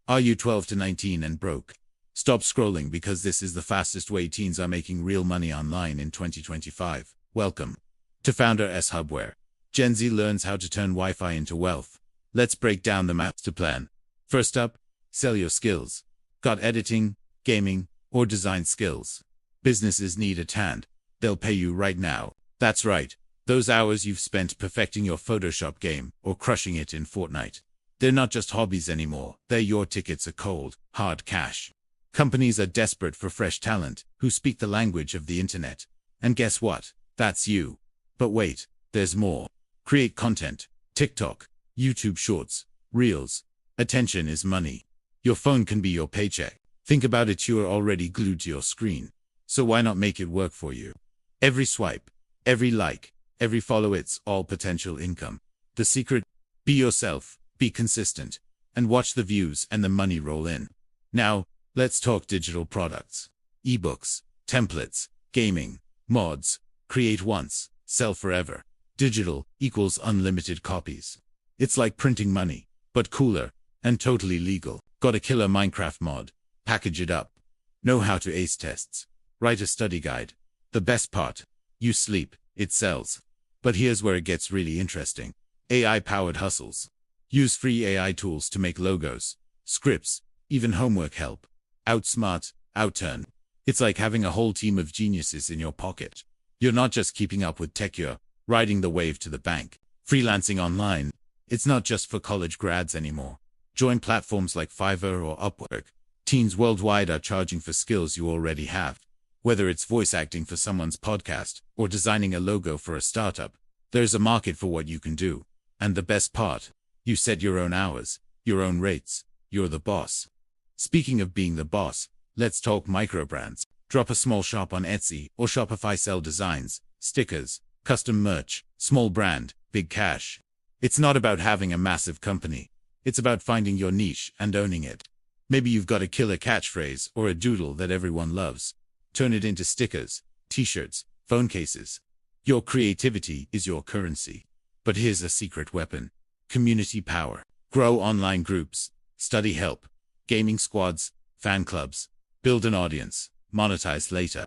Are you 12 to 19 and broke? Stop scrolling because this is the fastest way teens are making real money online in 2025. Welcome to Founder S Hub, where Gen Z learns how to turn Wi-Fi into wealth. Let's break down the master plan. First up, sell your skills. Got editing, gaming, or design skills? Businesses need a hand. They'll pay you right now. That's right. Those hours you've spent perfecting your Photoshop game or crushing it in Fortnite. They're not just hobbies anymore. They're your tickets to cold, hard cash. Companies are desperate for fresh talent who speak the language of the internet. And guess what? That's you. But wait, there's more. Create content. TikTok, YouTube Shorts, Reels. Attention is money. Your phone can be your paycheck. Think about it, you are already glued to your screen. So why not make it work for you? Every swipe, every like, every follow, it's all potential income. The secret? Be yourself, be consistent, and watch the views and the money roll in. Now, let's talk digital products. Ebooks, templates, gaming, mods. Create once, sell forever. Digital equals unlimited copies. It's like printing money, but cooler and totally legal. Got a killer Minecraft mod? Package it up. Know how to ace tests. Write a study guide. The best part, you sleep, it sells. But here's where it gets really interesting. AI-powered hustles. Use free AI tools to make logos, scripts, even homework help. Outsmart, outturn. It's like having a whole team of geniuses in your pocket. You're not just keeping up with tech, you're riding the wave to the bank. Freelancing online. It's not just for college grads anymore. Join platforms like Fiverr or Upwork. Teens worldwide are charging for skills you already have. Whether it's voice acting for someone's podcast or designing a logo for a startup, there's a market for what you can do. And the best part, you set your own hours, your own rates. You're the boss. Speaking of being the boss, let's talk microbrands. Drop a small shop on Etsy or Shopify, sell designs, stickers, custom merch, small brand, big cash. It's not about having a massive company. It's about finding your niche and owning it. Maybe you've got a killer catchphrase or a doodle that everyone loves. Turn it into stickers, t-shirts, phone cases. Your creativity is your currency. But here's a secret weapon. Community power. Grow online groups, study help, gaming squads, fan clubs. Build an audience, monetize later.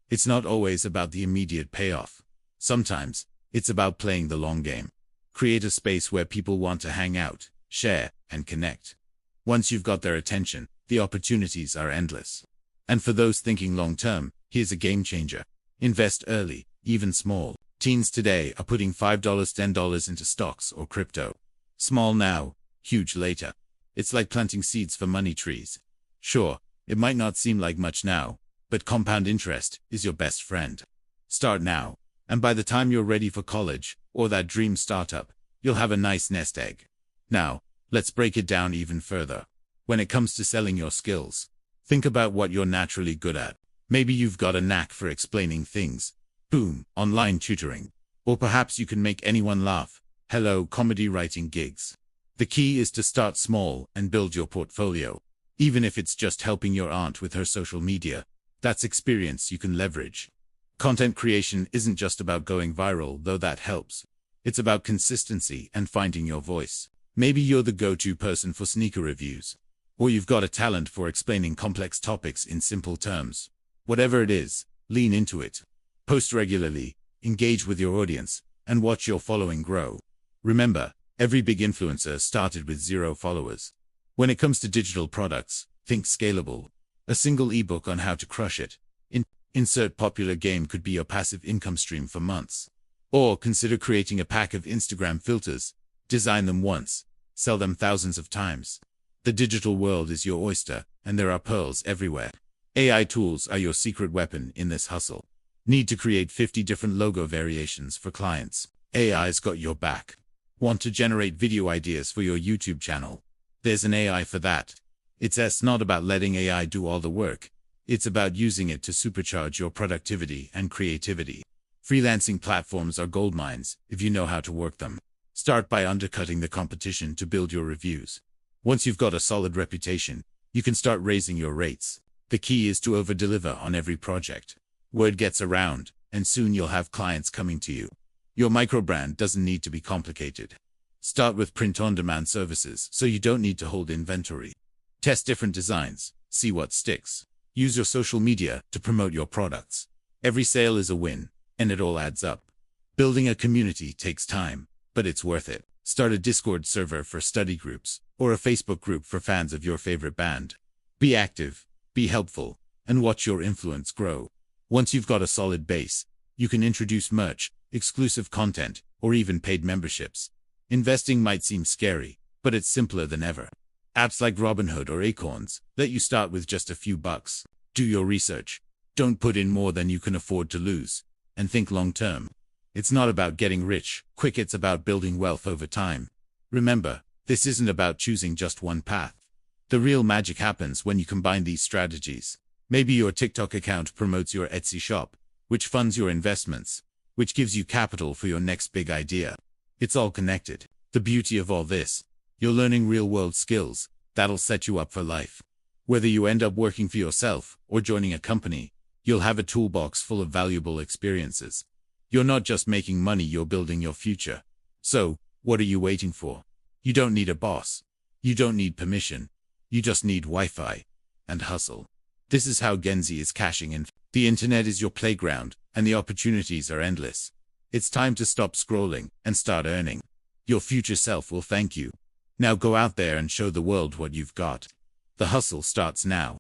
It's not always about the immediate payoff. Sometimes, it's about playing the long game. Create a space where people want to hang out, share, and connect. Once you've got their attention, the opportunities are endless. And for those thinking long-term, here's a game changer. Invest early, even small. Teens today are putting $5, $10 into stocks or crypto. Small now, huge later. It's like planting seeds for money trees. Sure, it might not seem like much now, but compound interest is your best friend. Start now, and by the time you're ready for college or that dream startup, you'll have a nice nest egg. Now, let's break it down even further. When it comes to selling your skills, think about what you're naturally good at. Maybe you've got a knack for explaining things. Boom, online tutoring. Or perhaps you can make anyone laugh. Hello, comedy writing gigs. The key is to start small and build your portfolio. Even if it's just helping your aunt with her social media, that's experience you can leverage. Content creation isn't just about going viral, though that helps. It's about consistency and finding your voice. Maybe you're the go-to person for sneaker reviews. Or you've got a talent for explaining complex topics in simple terms. Whatever it is, lean into it. Post regularly, engage with your audience, and watch your following grow. Remember, every big influencer started with 0 followers. When it comes to digital products, think scalable. A single ebook on how to crush it. Insert popular game could be your passive income stream for months. Or consider creating a pack of Instagram filters. Design them once, sell them thousands of times. The digital world is your oyster, and there are pearls everywhere. AI tools are your secret weapon in this hustle. Need to create 50 different logo variations for clients? AI's got your back. Want to generate video ideas for your YouTube channel? There's an AI for that. It's not about letting AI do all the work. It's about using it to supercharge your productivity and creativity. Freelancing platforms are goldmines if you know how to work them. Start by undercutting the competition to build your reviews. Once you've got a solid reputation, you can start raising your rates. The key is to over-deliver on every project. Word gets around, and soon you'll have clients coming to you. Your microbrand doesn't need to be complicated. Start with print-on-demand services so you don't need to hold inventory. Test different designs, see what sticks. Use your social media to promote your products. Every sale is a win, and it all adds up. Building a community takes time, but it's worth it. Start a Discord server for study groups, or a Facebook group for fans of your favorite band. Be active, be helpful, and watch your influence grow. Once you've got a solid base, you can introduce merch, exclusive content, or even paid memberships. Investing might seem scary, but it's simpler than ever. Apps like Robinhood or Acorns let you start with just a few bucks. Do your research. Don't put in more than you can afford to lose. And think long term. It's not about getting rich quick, it's about building wealth over time. Remember, this isn't about choosing just one path. The real magic happens when you combine these strategies. Maybe your TikTok account promotes your Etsy shop, which funds your investments, which gives you capital for your next big idea. It's all connected. The beauty of all this, you're learning real-world skills that'll set you up for life. Whether you end up working for yourself or joining a company, you'll have a toolbox full of valuable experiences. You're not just making money, you're building your future. So, what are you waiting for? You don't need a boss. You don't need permission. You just need Wi-Fi and hustle. This is how Gen Z is cashing in. The internet is your playground, and the opportunities are endless. It's time to stop scrolling and start earning. Your future self will thank you. Now go out there and show the world what you've got. The hustle starts now.